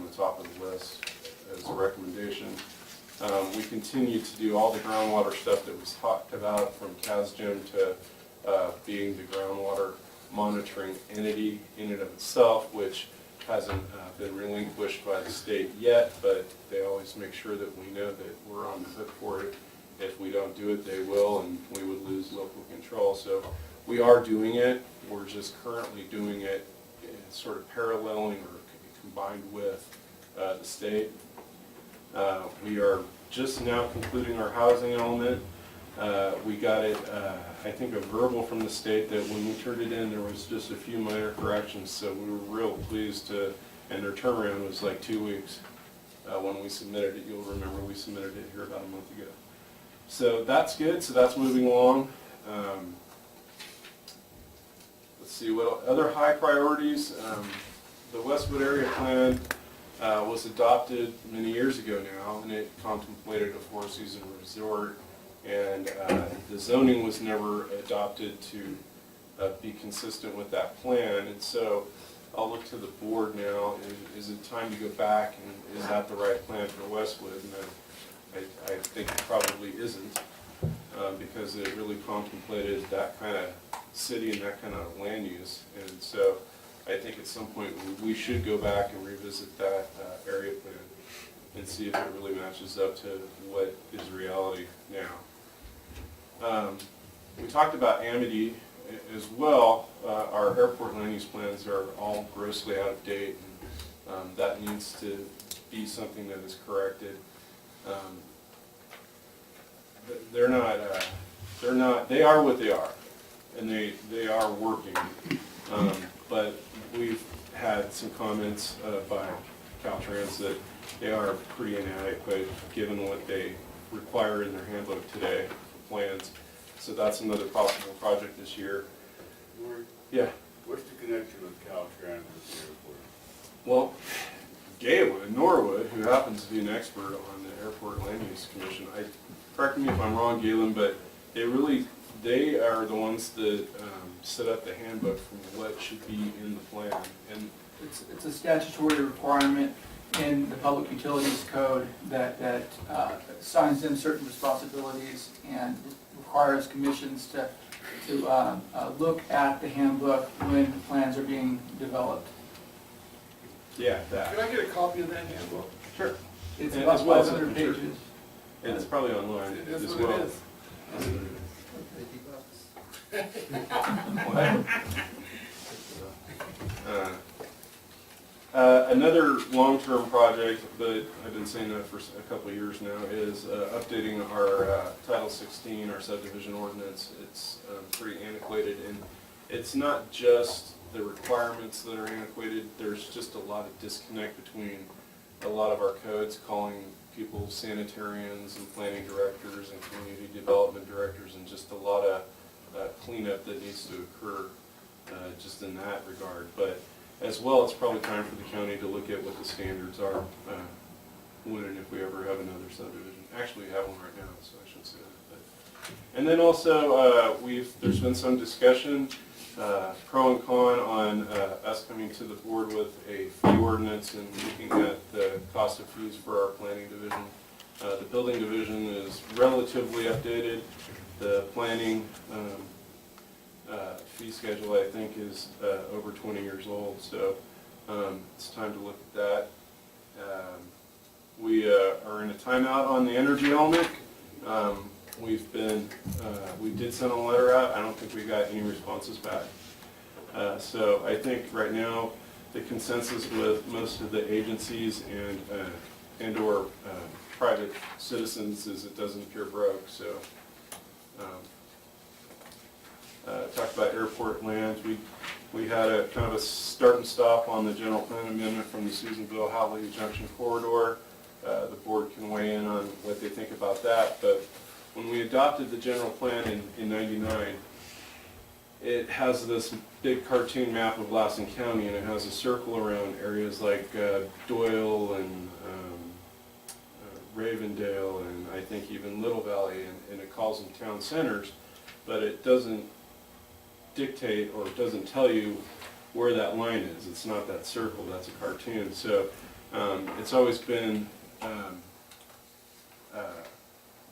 the top of the list as a recommendation. We continue to do all the groundwater stuff that was talked about, from CASGIM to being the groundwater monitoring entity in and of itself, which hasn't been relinquished by the state yet, but they always make sure that we know that we're on the hook for it. If we don't do it, they will, and we would lose local control. So we are doing it. We're just currently doing it sort of paralleling or combined with the state. We are just now concluding our housing element. We got it, I think, a verbal from the state that when we turned it in, there was just a few minor corrections, so we were real pleased to, and their turnaround was like 2 weeks when we submitted it. You'll remember we submitted it here about a month ago. So that's good, so that's moving along. Let's see, what other high priorities. The Westwood Area Plan was adopted many years ago now, and it contemplated a four-season resort, and the zoning was never adopted to be consistent with that plan. And so I'll look to the board now. Is it time to go back, and is that the right plan for Westwood? And I think it probably isn't, because it really contemplated that kind of city and that kind of land use. And so I think at some point we should go back and revisit that area plan and see if it really matches up to what is reality now. We talked about Amity as well. Our airport land use plans are all grossly out of date, and that needs to be something that is corrected. They are what they are, and they are working, but we've had some comments by Caltrans that they are pretty inadequate given what they require in their handbook today for plans. So that's another possible project this year. Yeah. What's the connection with Caltrans with the airport? Well, Galen Norwood, who happens to be an expert on the Airport Land Use Commission, correct me if I'm wrong, Galen, but they are the ones that set up the handbook from what should be in the plan. And it's a statutory requirement in the Public Utilities Code that assigns them certain responsibilities and requires commissions to look at the handbook when the plans are being developed. yeah, that. Can I get a copy of that handbook? Sure. It's And about as well as 500 I'm sure- pages. And it's probably online That's as what well. it is. Another long-term project, but I've been saying that for a couple of years now, is updating our Title 16, our subdivision ordinance. It's pretty antiquated, and it's not just the requirements that are antiquated. There's just a lot of disconnect between a lot of our codes, calling people sanitarians and planning directors and community development directors, and just a lot of cleanup that needs to occur just in that regard. But as well, it's probably time for the county to look at what the standards are when and if we ever have another subdivision. Actually, we have one right now, so I shouldn't say that. But. And then also, there's been some discussion, pro and con, on us coming to the board with a fee ordinance and looking at the cost of fees for our planning division. The building division is relatively updated. The planning fee schedule, I think, is over 20 years old, so it's time to look at that. We are in a timeout on the energy element. We did send a letter out. I don't think we got any responses back. So I think right now the consensus with most of the agencies and or private citizens is it doesn't appear broke. So talked about airport lands. We had a kind of a start and stop on the general plan amendment from the Susanville-Howley Junction corridor. The board can weigh in on what they think about that. But when we adopted the general plan in '99, it has this big cartoon map of Lassen County, and it has a circle around areas like Doyle and Ravendale, and I think even Little Valley, and it calls them town centers, but it doesn't dictate or it doesn't tell you where that line is. It's not that circle, that's a cartoon. So It's always been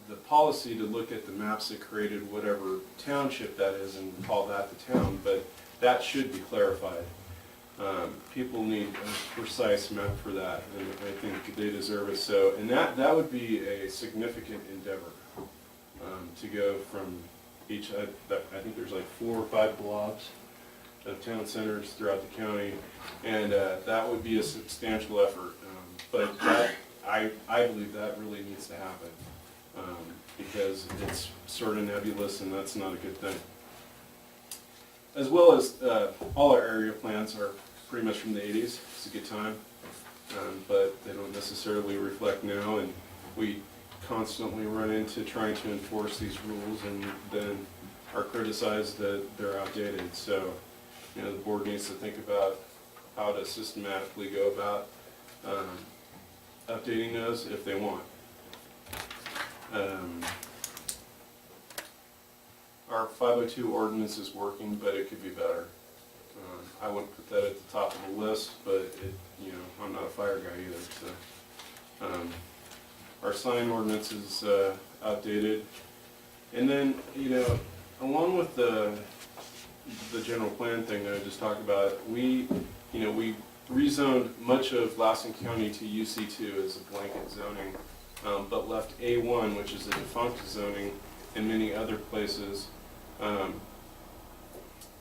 the policy to look at the maps that created whatever township that is and call that the town, but that should be clarified. People need a precise map for that, and I think they deserve it. So, and that would be a significant endeavor to go from each. I think there's like 4 or 5 blocks of town centers throughout the county, and that would be a substantial effort. But that, I believe that really needs to happen because it's sort of nebulous, and that's not a good thing. As well as all our area plans are pretty much from the 80s. It's a good time, but they don't necessarily reflect now, and we constantly run into trying to enforce these rules and then are criticized that they're outdated. So, you know, the board needs to think about how to systematically go about updating those if they want. Our 502 ordinance is working, but it could be better. I wouldn't put that at the top of the list, but you know, I'm not a fire guy either. So, our sign ordinance is outdated, and then you know, along with the general plan thing that I just talked about, we rezoned much of Lassen County to UC2 as a blanket zoning, but left A1, which is a defunct zoning, in many other places.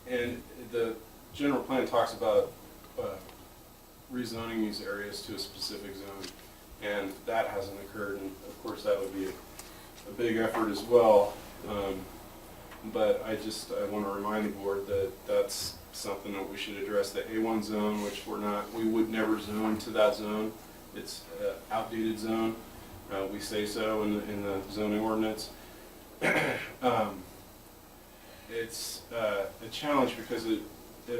And the general plan talks about rezoning these areas to a specific zone, and that hasn't occurred, and of course that would be a big effort as well. But I want to remind the board that that's something that we should address. The A1 zone, which we would never zone to that zone. It's an outdated zone. We say so in the zoning ordinance. It's a challenge because it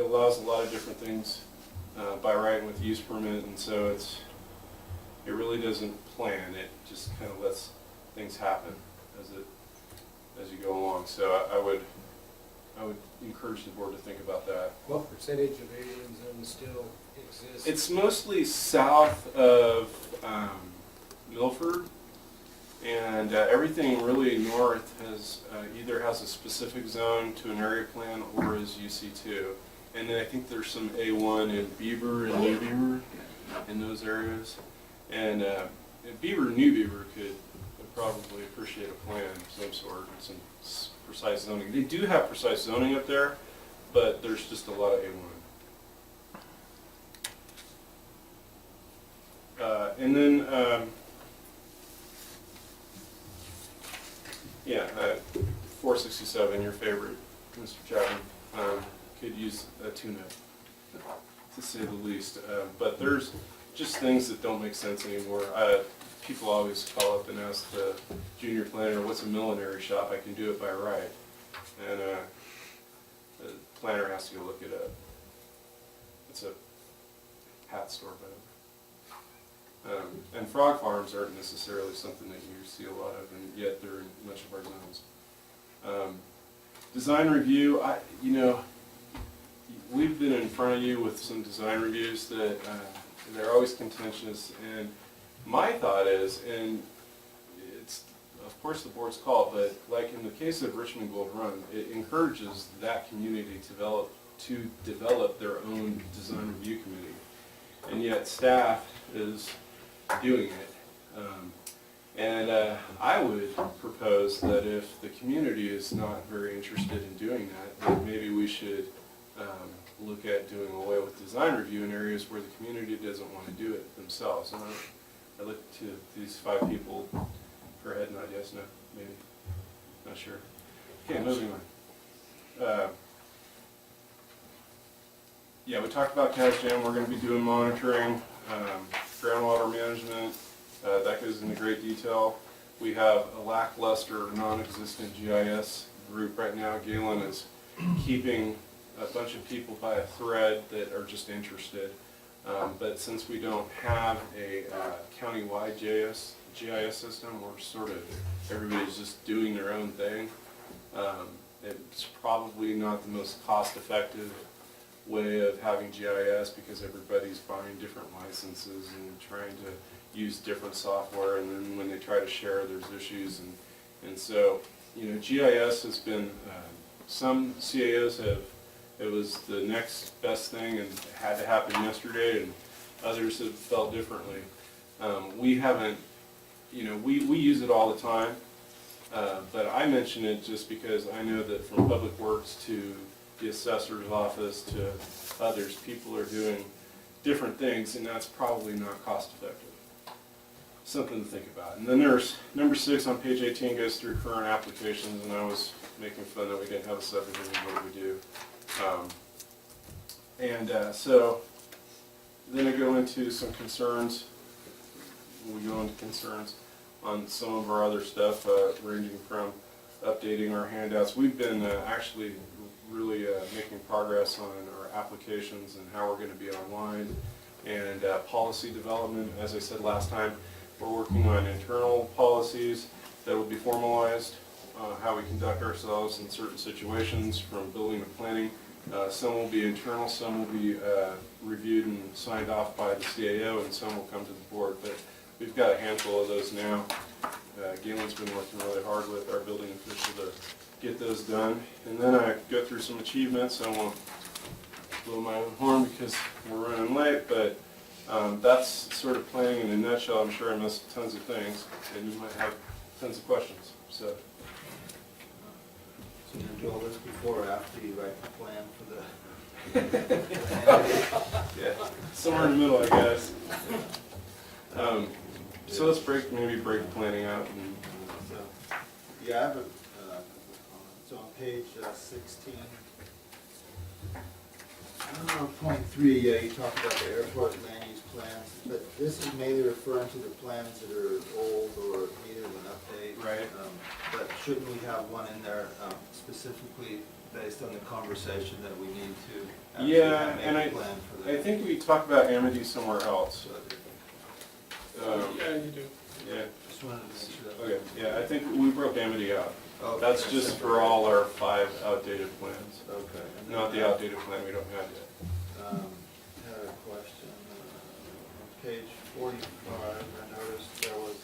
allows a lot of different things by right and with use permit, and so it really doesn't plan. It just kind of lets things happen as you go along. So I would encourage the board to think about that. What percentage of alien zones still exist? It's mostly south of Milford, and everything really north either has a specific zone to an area plan or is UC2. And then I think there's some A1 in Beaver and New Beaver in those areas. And Beaver and New Beaver could probably appreciate a plan of some sort and some precise zoning. They do have precise zoning up there, but there's just a lot of A1. And then, 467, your favorite, Mr. Chapman, could use a tune-up, to say the least. But there's just things that don't make sense anymore. People always call up and ask the junior planner, what's a millinery shop? I can do it by right. And the planner has to go look it up. It's a hat store, but and frog farms aren't necessarily something that you see a lot of, and yet they're in much of our zones. Design review, we've been in front of you with some design reviews that they're always contentious, and my thought is, and it's of course the board's call, but like in the case of Richmond Gold Run, it encourages that community to develop their own design review committee, and yet staff is doing it. I would propose that if the community is not very interested in doing that, then maybe we should look at doing away with design review in areas where the community doesn't want to do it themselves. And I look to these 5 people for a head nod, yes, no, maybe, not sure. Okay, moving on. Yeah, we talked about cash jam. We're going to be doing monitoring, groundwater management. That goes into great detail. We have a lackluster, non-existent GIS group right now. Galen is keeping a bunch of people by a thread that are just interested. But since we don't have a county-wide GIS system, we're sort of, everybody's just doing their own thing. It's probably not the most cost-effective way of having GIS because everybody's buying different licenses and trying to use different software, and then when they try to share, there's issues, and so, you know, GIS has been, some CAOs have, it was the next best thing and it had to happen yesterday, and others have felt differently. We haven't, you know, we use it all the time, but I mention it just because I know that from Public Works to the assessor's office to others, people are doing different things, and that's probably not cost effective. Something to think about. And then there's number 6 on page 18 goes through current applications, and I was making fun that we didn't have a subdivision, but we do. So then I go into some concerns. We go into concerns on some of our other stuff, ranging from updating our handouts. We've been actually really making progress on our applications and how we're going to be online, and policy development. As I said last time, we're working on internal policies that will be formalized, how we conduct ourselves in certain situations from building to planning. Some will be internal, some will be reviewed and signed off by the CAO, and some will come to the board. But we've got a handful of those now. Galen's been working really hard with our building official to get those done. And then I go through some achievements. I won't blow my own horn because we're running late, but that's sort of planning in a nutshell. I'm sure I missed tons of things, and you might have tons of questions. So So you're gonna do all this before or after you write the plan for the? yeah, somewhere in the middle, I guess. So let's maybe break planning out. And, So, yeah, I have a, so on page 16, point 3, you talk about the airport land use plans, but this is mainly referring to the plans that are old or needed an update. Right. But shouldn't we have one in there specifically based on the conversation that we need to actually yeah, make and a plan for that? I think we talked about Amity somewhere else. Yeah, you do. Yeah. Just wanted to make sure that. Okay. Yeah, I think we broke Amity out. Oh, That's okay. just for all our 5 outdated plans. Okay. And Not then, the outdated plan we don't have yet. Had a question, on page 45, I noticed there was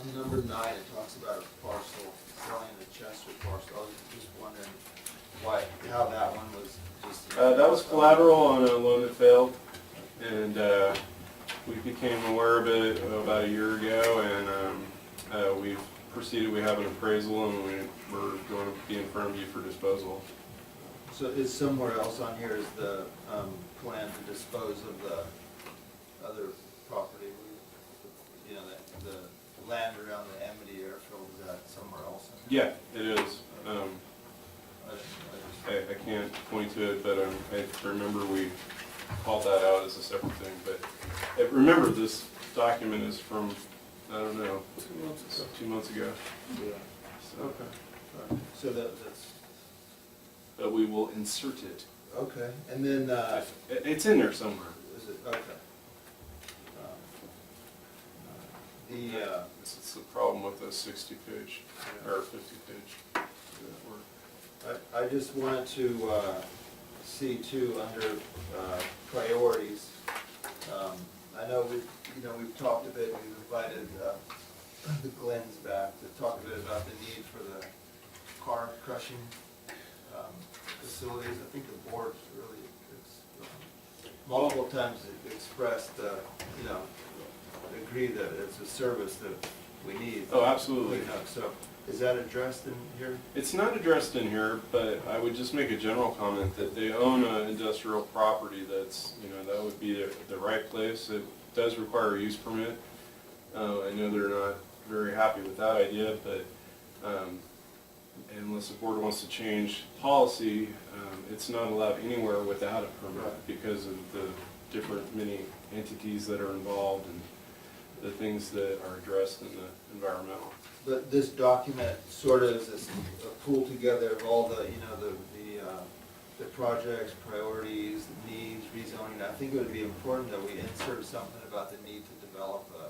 on number 9, it talks about a parcel, selling the Chester parcel. I was just wondering how that one was just. That was collateral on a loan that failed, and we became aware of it about a year ago, and we've proceeded. We have an appraisal, and we're going to be in front of you for disposal. So is somewhere else on here is the plan to dispose of the other property? You know, the land around the Amity Airfield, is that somewhere else? Yeah, it is. I I can't point to it, but I remember we called that out as a separate thing. But remember, this document is from, I don't know, 2 months ago. Yeah. So, Okay. So that's, but we will insert it. okay. And then, It's in there somewhere. is it, okay. It's the problem with the 60-page or 50-page work. I just wanted to see too, under priorities, I know we've talked a bit, we've invited the Glens back to talk a bit about the need for the car crushing facilities. I think the board really, multiple times expressed, agree that it's a service that we need. Oh, absolutely. Clean up. So is that addressed in here? It's not addressed in here, but I would just make a general comment that they own an industrial property that's, that would be the right place. It does require a use permit. I know they're not very happy with that idea, but unless the board wants to change policy, it's not allowed anywhere without a permit because of the different many entities that are involved and the things that are addressed in the environmental. But this document sort of is a pull together of all the, the projects, priorities, needs, rezoning. I think it would be important that we insert something about the need to develop a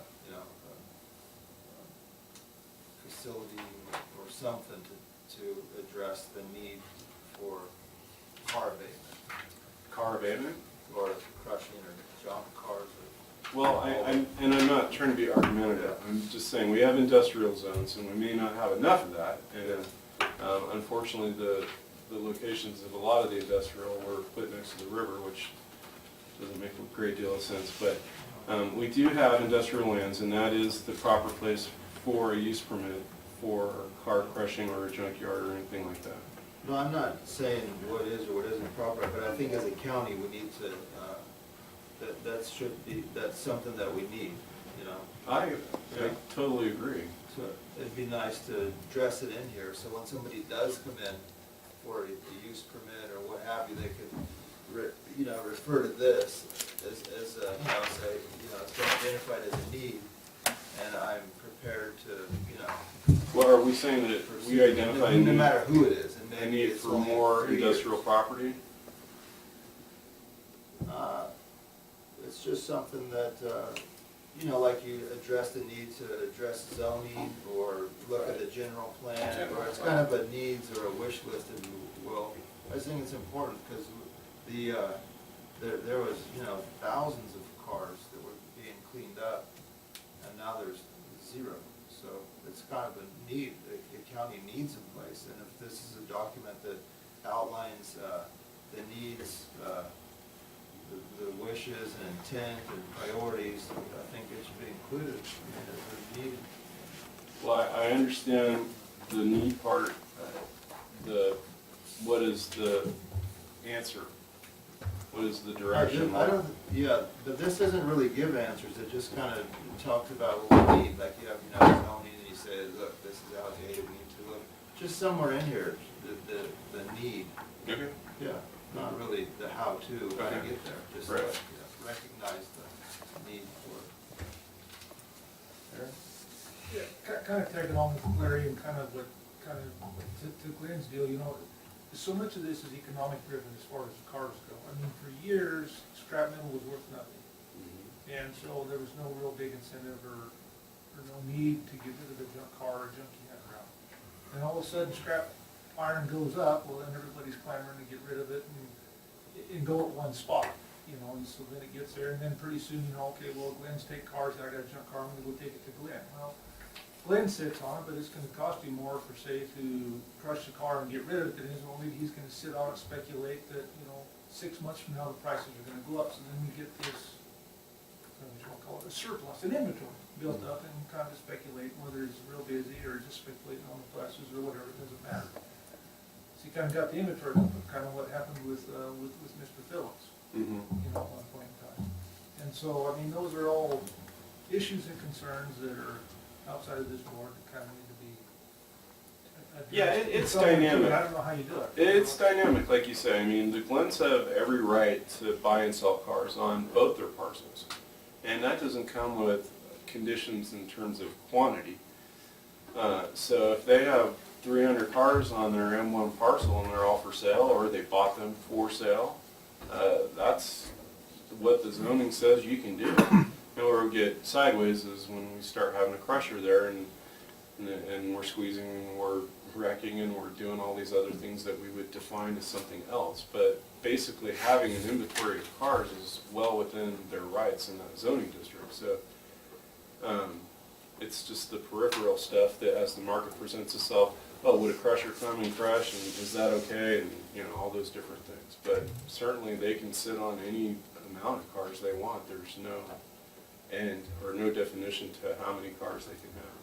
facility or something to address the need for car abatement, Car abatement? or crushing or junk cars. Well, I'm not trying to be argumentative, I'm just saying, we have industrial zones, and we may not have enough of that, and unfortunately, the locations of a lot of the industrial were put next to the river, which doesn't make a great deal of sense, but we do have industrial lands, and that is the proper place for a use permit for car crushing or a junkyard or anything like that. No, I'm not saying what is or what isn't proper, but I think as a county, we need to, that's something that we need, you know? I totally agree. So it'd be nice to dress it in here, so when somebody does come in for a use permit or what have you, they could, refer to this as say, it's been identified as a need, and I'm prepared to, Well, are we saying that we identify no matter who it is, and a maybe need it's for only more 3 industrial years. property? It's just something that, like you address the need to address zoning or look at the general plan, or it's kind of a needs or a wish list, if you will. I just think it's important because there was, thousands of cars that were being cleaned up, and now there's 0. So it's kind of a need, the county needs a place, and if this is a document that outlines the needs, the wishes and intent and priorities, I think it should be included as needed. Well, I understand the need part, what is the answer? What is the direction? Yeah, but this doesn't really give answers, it just kind of talks about what we need, like you have, zoning, and you say, look, this is outdated, we need to look, just somewhere in here, the need. Okay. Yeah, not really the how-to to get there, just Right. Recognize the need for it. Aaron? Yeah, kind of tagging on with Larry and kind of to Glenn's deal, so much of this is economic driven as far as the cars go. I mean, for years, scrap metal was worth nothing. And so there was no real big incentive or no need to get rid of a junk car or junkie that route. And all of a sudden, scrap iron goes up, well, then everybody's clamoring to get rid of it and go at one spot, and so then it gets there, and then pretty soon, okay, well, Glenn's take cars, I got a junk car, I'm gonna go take it to Glenn. Well, Glenn sits on it, but it's gonna cost you more for, say, to crush the car and get rid of it than it is, well, maybe he's gonna sit on it, speculate that, 6 months from now, the prices are gonna go up, so then we get this, what you wanna call it, a surplus, an inventory built up, and kind of speculate whether it's real busy or just speculating on the prices or whatever, it doesn't matter. So you kind of got the inventory, kind of what happened with Mr. Phillips, at one point in time. And so, I mean, those are all issues and concerns that are outside of this board that kind of need to be addressed. Yeah, it's So, I dynamic. don't know how you do it. It's dynamic, like you say. I mean, the Glens have every right to buy and sell cars on both their parcels. And that doesn't come with conditions in terms of quantity. So if they have 300 cars on their M1 parcel and they're all for sale, or they bought them for sale, that's what the zoning says you can do. Where we get sideways is when we start having a crusher there and we're squeezing and we're wrecking and we're doing all these other things that we would define as something else. But basically having an inventory of cars is well within their rights in that zoning district. So it's just the peripheral stuff that as the market presents itself, oh, would a crusher come and crush, and is that okay, and all those different things. But certainly they can sit on any amount of cars they want. There's no end or no definition to how many cars they can have.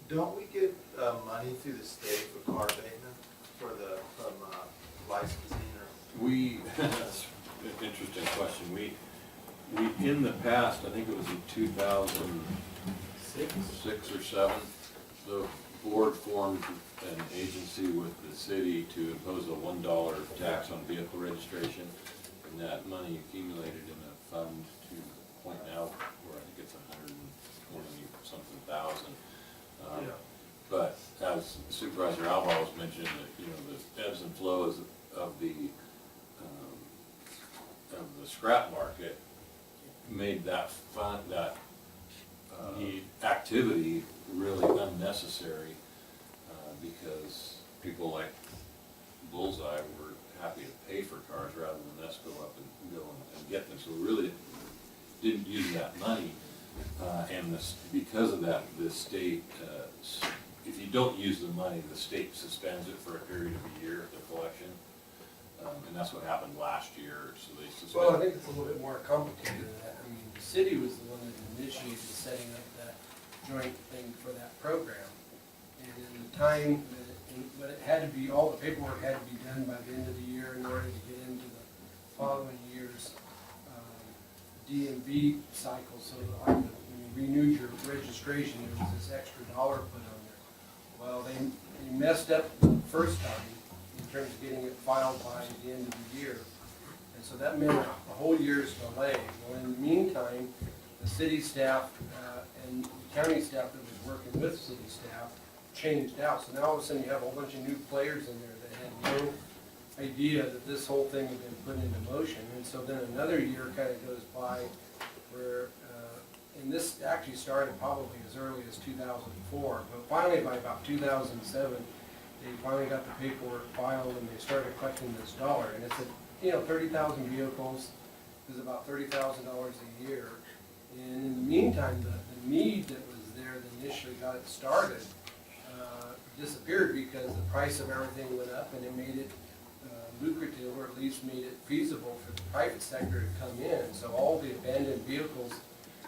Don't we get money through the state for car abatement from licensing or? That's an interesting question. We, in the past, I think it was in 2006 or 7, the board formed an agency with the city to impose a $1 tax on vehicle registration, and that money accumulated in a fund to the point now where I think it's 120-something thousand. But as Supervisor Alba was mentioning, that the ebbs and flows of the scrap market made that fund, that activity really unnecessary, because people like Bullseye happy to pay for cars rather than us go up and go and get them. So we really didn't use that money, and this, because of that, the state, if you don't use the money, the state suspends it for a period of a year, the collection. And that's what happened last year, so they suspended. Well, I think it's a little bit more complicated than that. I mean, the city was the one that initiated setting up that joint thing for that program. And in the time, but it had to be, all the paperwork had to be done by the end of the year in order to get into the following year's DMV cycle. So like when you renewed your registration, there was this extra dollar put on there. Well, they messed up the first time in terms of getting it filed by the end of the year. And so that meant a whole year's delay. Well, in the meantime, the city staff and the county staff that was working with city staff changed out. So now all of a sudden you have a whole bunch of new players in there that had no idea that this whole thing had been put into motion. And so then another year kind of goes by where, and this actually started probably as early as 2004, but finally by about 2007, they finally got the paperwork filed and they started collecting this dollar. And it's a, 30,000 vehicles is about $30,000 a year. And in the meantime, the need that was there that initially got it started disappeared because the price of everything went up and it made it lucrative, or at least made it feasible for the private sector to come in. So all the abandoned vehicles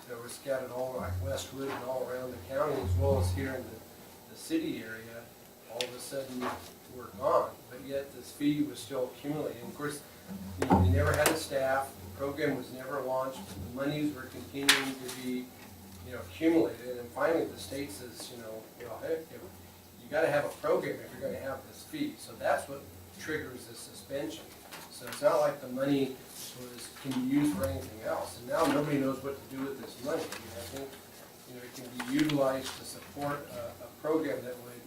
that were scattered all like Westwood and all around the county, as well as here in the city area, all of a sudden were gone. But yet this fee was still accumulating. Of course, they never had a staff. The program was never launched. The monies were continuing to be, accumulated. And finally, the state says, well, heck, you got to have a program if you're going to have this fee. So that's what triggers the suspension. So it's not like the money can be used for anything else. And now nobody knows what to do with this money. I think, it can be utilized to support a program that would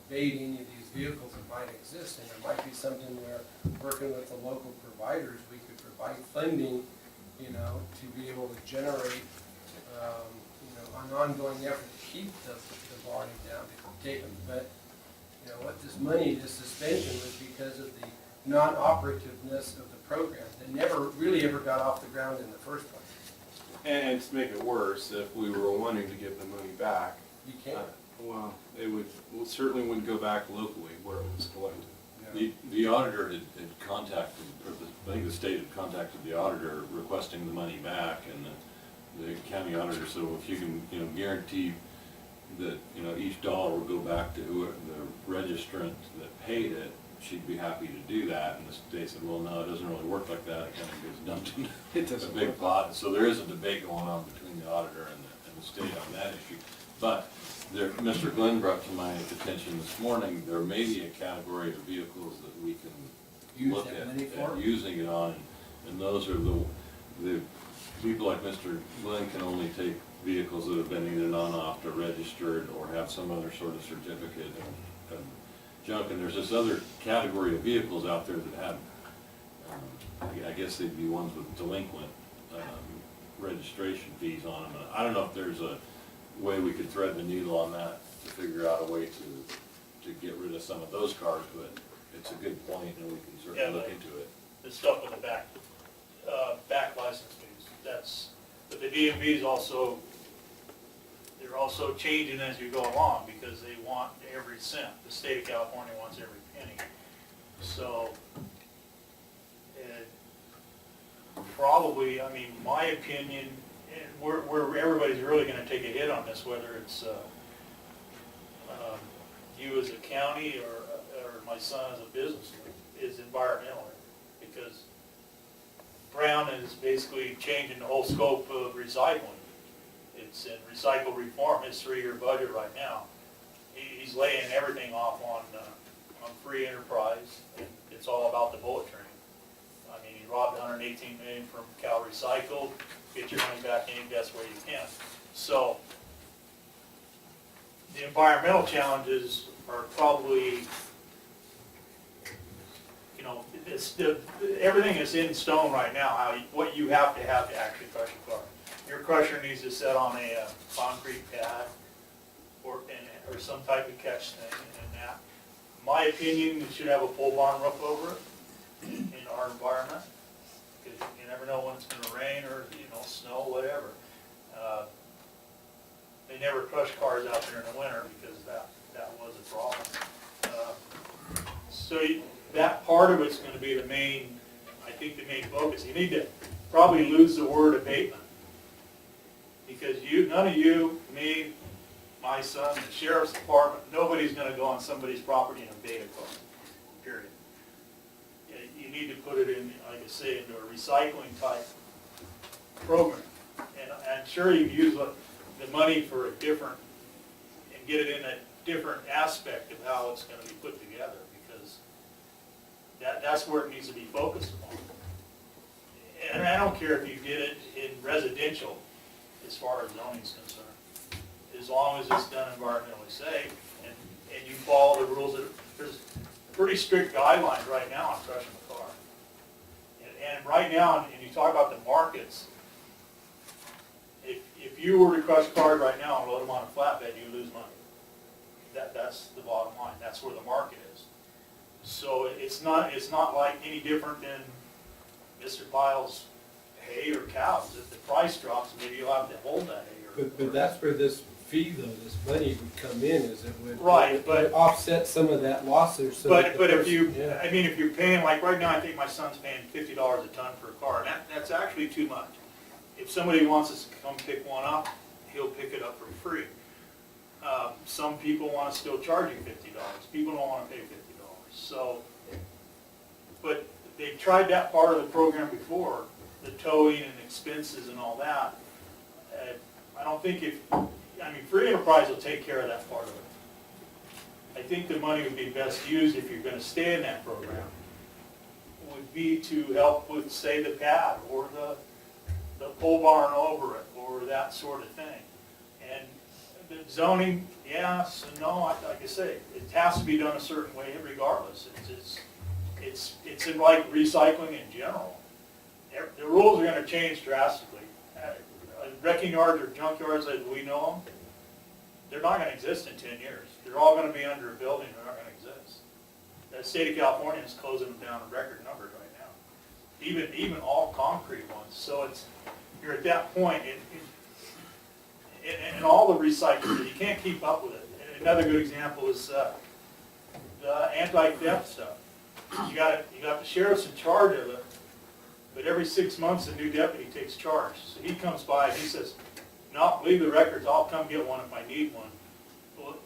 evade any of these vehicles that might exist. And there might be something where, working with the local providers, we could provide funding, to be able to generate, an ongoing effort to keep the volume down, to take them. But, what this money, this suspension, was because of the non-operativeness of the program that never really ever got off the ground in the first place. And to make it worse, if we were wanting to get the money back, You can't. well, certainly wouldn't go back locally where it was collected. The auditor had contacted, or I think the state had contacted the auditor requesting the money back, and the county auditor said, well, if you can, guarantee that, each dollar will go back to the registrant that paid it, she'd be happy to do that. And the state said, well, no, it doesn't really work like that. It kind of gets dumped into a big pot. So there is a debate going on between the auditor and the state on that issue. But Mr. Glenn brought to my attention this morning, there may be a category of vehicles that we can look at using it on. And those are the people like Mr. Glenn can only take vehicles that have been either non-opt or registered or have some other sort of certificate of junk. And there's this other category of vehicles out there that have, I guess they'd be ones with delinquent registration fees on them. And I don't know if there's a way we could thread the needle on that to figure out a way to get rid of some of those cars, but it's a good point and we can certainly look into it. The stuff with the back license fees, but the DMV's they're also changing as you go along because they want every cent. The state of California wants every penny. So, probably, my opinion, and where everybody's really gonna take a hit on this, whether it's, you as a county or my son as a business, is environmental. Because Brown is basically changing the whole scope of recycling. It's in recycle reform, his 3-year budget right now. He's laying everything off on free enterprise, and it's all about the bullet train. He robbed $118 million from Cal Recycled, get your money back any best way you can. So, the environmental challenges are probably, everything is in stone right now, what you have to actually crush a car. Your crusher needs to set on a concrete pad or some type of catch thing and that. My opinion, it should have a pole barn roof over it. in our environment, because you never know when it's gonna rain or, snow, whatever. They never crush cars out there in the winter because that was a problem. That part of it's gonna be the main, I think the main focus. You need to probably lose the word abatement. Because none of you, me, my son, the sheriff's department, nobody's gonna go on somebody's property and abate a car, period. You need to put it in, like I say, into a recycling type program. And I'm sure you can use the money for a different, and get it in a different aspect of how it's gonna be put together, because that's where it needs to be focused on. And I don't care if you did it in residential, as far as zoning's concerned, as long as it's done environmentally safe, and you follow the rules. There's pretty strict guidelines right now on crushing a car. And right now, and you talk about the markets, if you were to crush cars right now and load them on a flatbed, you lose money. That's the bottom line. That's where the market is. So it's not like any different than Mr. Biles' hay or cows. If the price drops, maybe you'll have to hold that hay. But that's where this fee though, this money would come in, is it would. Right, but- it would offset some of that loss or so. that the But if person- you, yeah. I mean, if you're paying, like right now, I think my son's paying $50 a ton for a car, and that's actually too much. If somebody wants us to come pick one up, he'll pick it up for free. Some people want to still charge you $50. People don't want to pay $50. So, but they've tried that part of the program before, the towing and expenses and all that. I don't think free enterprise will take care of that part of it. I think the money would be best used, if you're going to stay in that program, would be to help with, say, the pad or the pole barn over it or that sort of thing. And the zoning, yes and no, like I say, it has to be done a certain way regardless. It's in like recycling in general. The rules are going to change drastically. Wrecking yards or junkyards as we know them, they're not going to exist in 10 years. They're all going to be under a building. They're not going to exist. The state of California is closing them down in record numbers right now. Even all concrete ones. So you're at that point, and all the recycling, you can't keep up with it. And another good example is the anti-theft stuff. You got the sheriff's in charge of it, but every 6 months a new deputy takes charge. So he comes by and he says, "No, leave the records. I'll come get one if I need one." Well,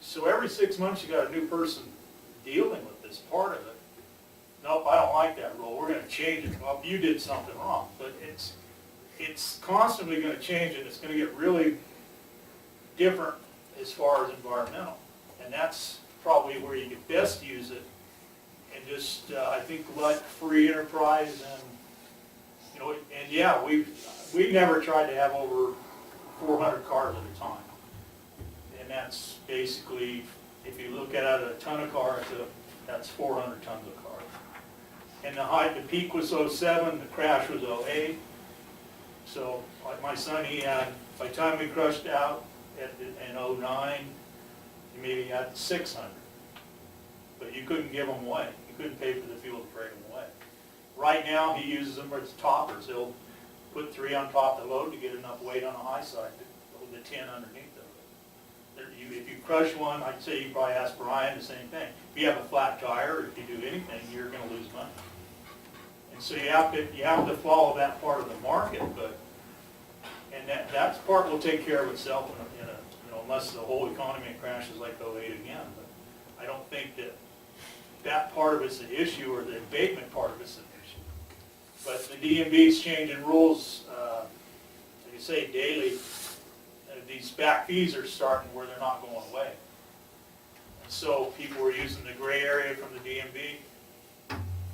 so every 6 months you got a new person dealing with this part of it. Nope, I don't like that rule. We're going to change it. Well, you did something wrong, but it's constantly going to change, and it's going to get really different as far as environmental. And that's probably where you could best use it. And just, I think, let free enterprise and yeah, we've never tried to have over 400 cars at a time. And that's basically, if you look at it, a ton of cars, that's 400 tons of cars. And the peak was 07, the crash was 08. So, like my son, by the time we crushed out in 09, he maybe had 600. But you couldn't give them away. You couldn't pay for the fuel to break them away. Right now, he uses them as toppers. He'll put 3 on top of the load to get enough weight on the high side to hold the 10 underneath of it. If you crush one, I'd say you probably ask Brian the same thing. If you have a flat tire, or if you do anything, you're going to lose money. And so you have to follow that part of the market, and that part will take care of itself unless the whole economy crashes like 08 again. But I don't think that part of it's an issue, or the abatement part of it's an issue. But the DMV's changing rules, like you say, daily. These back fees are starting where they're not going away. And so people are using the gray area from the DMV,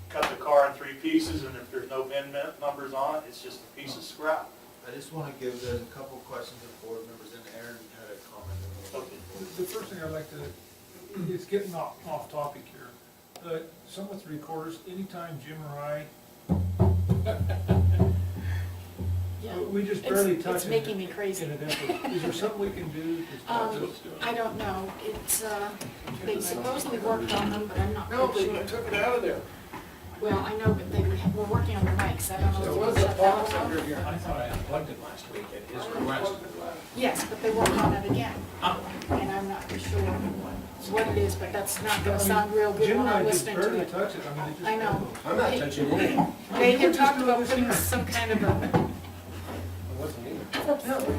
cut the car in 3 pieces, and if there's no VIN numbers on it, it's just a piece of scrap. I just want to give, there's a couple questions of board members, and Aaron had a comment. The first thing I'd like to, it's getting off topic here, but some with recorders, anytime Jim or I, Yeah. we just barely It's touch it. making me crazy. Is there something we can do? I don't know. It's, they supposedly worked on them, but I'm not No, really they sure. took it out of there. Well, I know, but they were working on the mics, I don't know if There they was shut a that pop one off. center here, I thought I unplugged it last week at his request. Yes, but they worked on it again, and I'm not sure what it is, but that's not gonna sound real good Jim when and I I'm did listening to barely it. touch it, I mean, it just. I know. I'm not touching anything. They had talked about putting some kind of a It wasn't either.